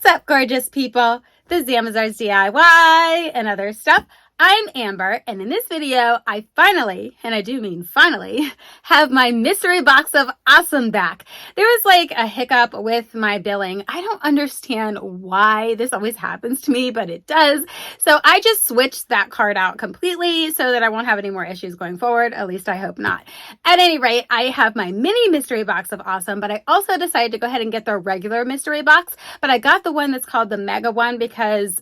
What's up, gorgeous people? This is Amazon's DIY and other stuff. I'm Amber, and in this video, I finally, and I do mean finally, have my mystery box of awesome back. There was like a hiccup with my billing. I don't understand why this always happens to me, but it does. So I just switched that card out completely so that I won't have any more issues going forward. At least I hope not. At any rate, I have my mini mystery box of awesome, but I also decided to go ahead and get the regular mystery box, but I got the one that's called the mega one because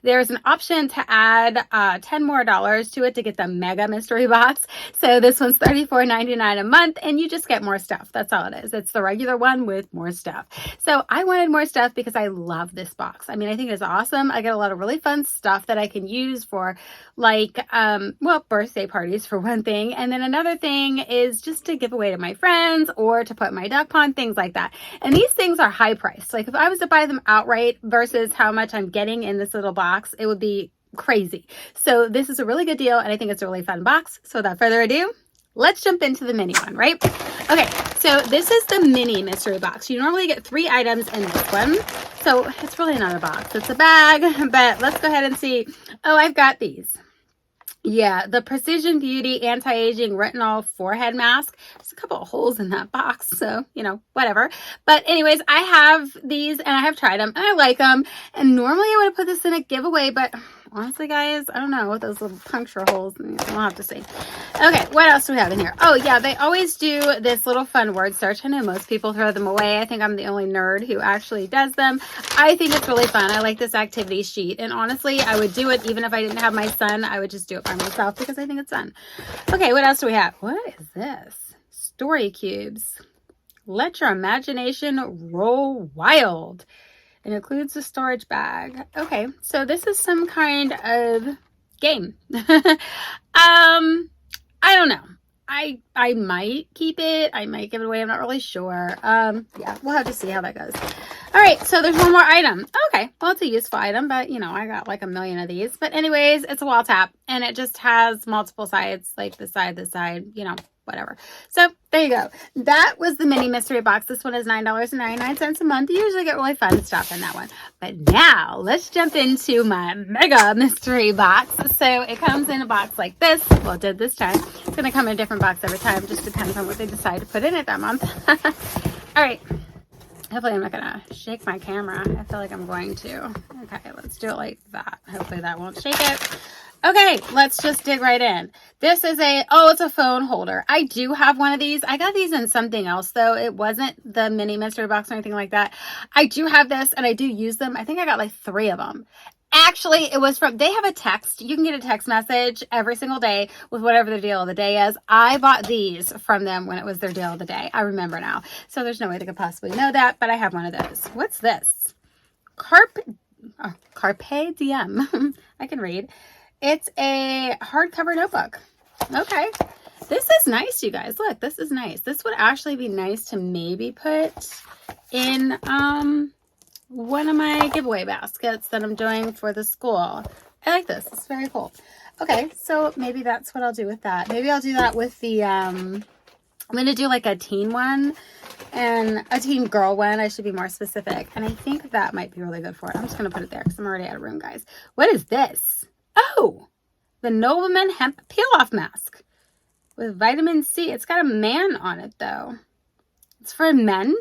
there's an option to add $10 more to it to get the mega mystery box. So this one's $34.99 a month, and you just get more stuff. That's all it is. It's the regular one with more stuff. So I wanted more stuff because I love this box. I mean, I think it's awesome. I get a lot of really fun stuff that I can use for like, well, birthday parties for one thing. And then another thing is just to give away to my friends or to put in my duck pond, things like that. And these things are high priced. Like if I was to buy them outright versus how much I'm getting in this little box, it would be crazy. So this is a really good deal, and I think it's a really fun box. So without further ado, let's jump into the mini one, right? Okay, so this is the mini mystery box. You normally get 3 items in this one. So it's really not a box, it's a bag, but let's go ahead and see. Oh, I've got these. Yeah, the Precision Beauty Anti-Aging Retinol Forehead Mask. There's a couple of holes in that box, so, you know, whatever. But anyways, I have these, and I have tried them, and I like them. And normally I would have put this in a giveaway, but honestly, guys, I don't know what those little puncture holes. We'll have to see. Okay, what else do we have in here? Oh, yeah, they always do this little fun word search. I know most people throw them away. I think I'm the only nerd who actually does them. I think it's really fun. I like this activity sheet. And honestly, I would do it even if I didn't have my son. I would just do it by myself because I think it's fun. Okay, what else do we have? What is this? Story cubes. Let your imagination roll wild. It includes a storage bag. Okay, so this is some kind of game. I don't know. I might keep it. I might give it away. I'm not really sure. Yeah, we'll have to see how that goes. All right, so there's one more item. Okay, well, it's a useful item, but, you know, I got like a million of these. But anyways, it's a wall tap, and it just has multiple sides, like this side, you know, whatever. So there you go. That was the mini mystery box. This one is $9.99 a month. You usually get really fun stuff in that one. But now let's jump into my mega mystery box. So it comes in a box like this. Well, it did this time. It's going to come in a different box every time. Just depends on what they decide to put in it that month. All right. Hopefully I'm not going to shake my camera. I feel like I'm going to. Okay, let's do it like that. Hopefully that won't shake it. Okay, let's just dig right in. This is it's a phone holder. I do have one of these. I got these in something else though. It wasn't the mini mystery box or anything like that. I do have this and I do use them. I think I got like 3 of them. Actually, it was they have a text. You can get a text message every single day with whatever the deal of the day is. I bought these from them when it was their deal of the day. I remember now. So there's no way they could possibly know that, but I have one of those. What's this? Carpe Diem. I can read. It's a hardcover notebook. Okay. This is nice, you guys. Look, this is nice. This would actually be nice to maybe put in one of my giveaway baskets that I'm doing for the school. I like this. It's very cool. Okay, so maybe that's what I'll do with that. Maybe I'll do that with the, I'm going to do like a teen one and a teen girl one. I should be more specific. And I think that might be really good for it. I'm just going to put it there because I'm already out of room, guys. What is this? Oh, the Nobleman Hemp Peel-Off Mask with vitamin C. It's got a man on it, though. It's for men.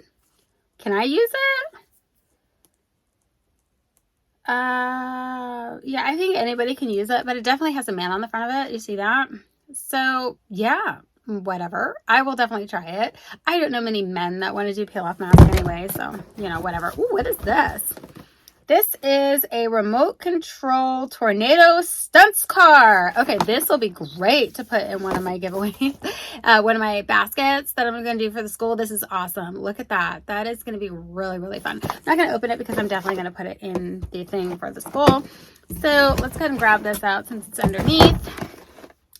Can I use it? Yeah, I think anybody can use it, but it definitely has a man on the front of it. You see that? So, yeah, whatever. I will definitely try it. I don't know many men that want to do peel-off masks anyway, so, you know, whatever. Ooh, what is this? This is a remote control tornado stunts car. Okay, this will be great to put in one of my giveaways, one of my baskets that I'm going to do for the school. This is awesome. Look at that. That is going to be really, really fun. I'm not going to open it because I'm definitely going to put it in the thing for the school. So let's go ahead and grab this out since it's underneath.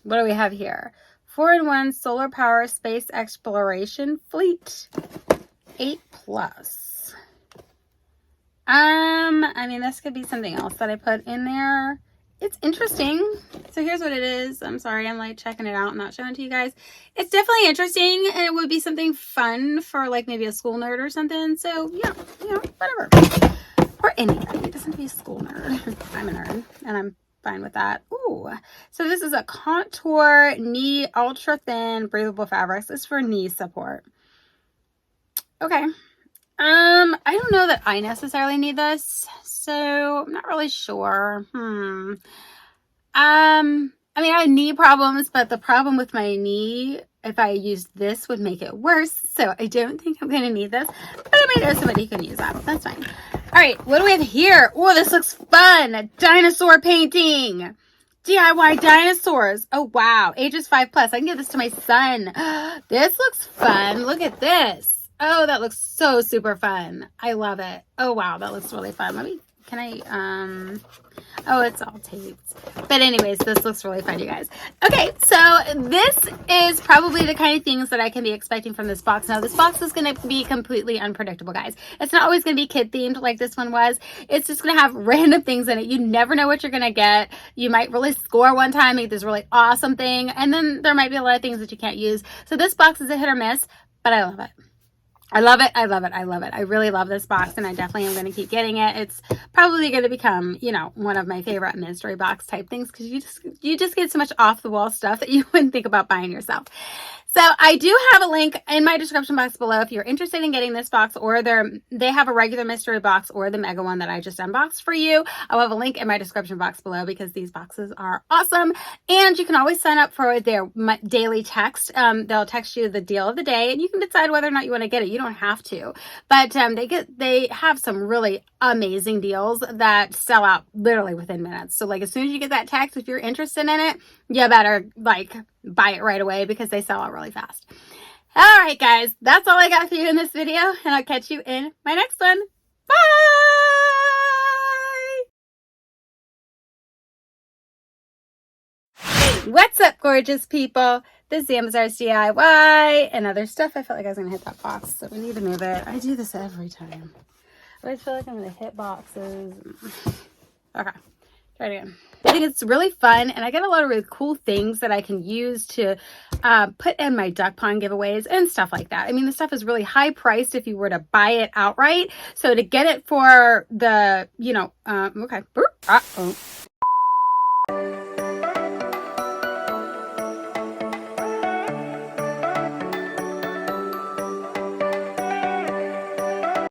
What do we have here? 4-in-1 solar power space exploration fleet 8+. I mean, this could be something else that I put in there. It's interesting. So here's what it is. I'm sorry, I'm like checking it out and not showing it to you guys. It's definitely interesting, and it would be something fun for like maybe a school nerd or something. So yeah, you know, whatever. or anybody. It doesn't have to be a school nerd. I'm a nerd, and I'm fine with that. Ooh, so this is a contour knee ultra thin breathable fabrics. This is for knee support. Okay. I don't know that I necessarily need this, so I'm not really sure. I mean, I have knee problems, but the problem with my knee, if I used this, would make it worse. So I don't think I'm going to need this, but I may know somebody who can use that. That's fine. All right, what do we have here? Oh, this looks fun. A dinosaur painting. DIY dinosaurs. Oh, wow. Ages 5+. I can give this to my son. This looks fun. Look at this. Oh, that looks so super fun. I love it. Oh, wow. That looks really fun. Oh, it's all taped. But anyways, this looks really fun, you guys. Okay, so this is probably the kind of things that I can be expecting from this box. Now, this box is going to be completely unpredictable, guys. It's not always going to be kid-themed like this one was. It's just going to have random things in it. You never know what you're going to get. You might really score one time, make this really awesome thing, and then there might be a lot of things that you can't use. So this box is a hit or miss, but I love it. I love it. I love it. I love it. I really love this box, and I definitely am going to keep getting it. It's probably going to become, you know, one of my favorite mystery box type things, because you just get so much off the wall stuff that you wouldn't think about buying yourself. So I do have a link in my description box below if you're interested in getting this box, or they have a regular mystery box or the mega one that I just unboxed for you. I'll have a link in my description box below, because these boxes are awesome. And you can always sign up for their daily text. They'll text you the deal of the day, and you can decide whether or not you want to get it. You don't have to, but they have some really amazing deals that sell out literally within minutes. So like, as soon as you get that text, if you're interested in it, you better like buy it right away, because they sell out really fast. All right, guys, that's all I got for you in this video, and I'll catch you in my next one. Bye! What's up, gorgeous people? This is Amazon's DIY and other stuff. I felt like I was going to hit that box, so we need to move it. I do this every time. I always feel like I'm going to hit boxes. Okay, try it again. I think it's really fun, and I get a lot of really cool things that I can use to put in my duck pond giveaways and stuff like that. I mean, the stuff is really high priced if you were to buy it outright. So to get it for the, you know, okay.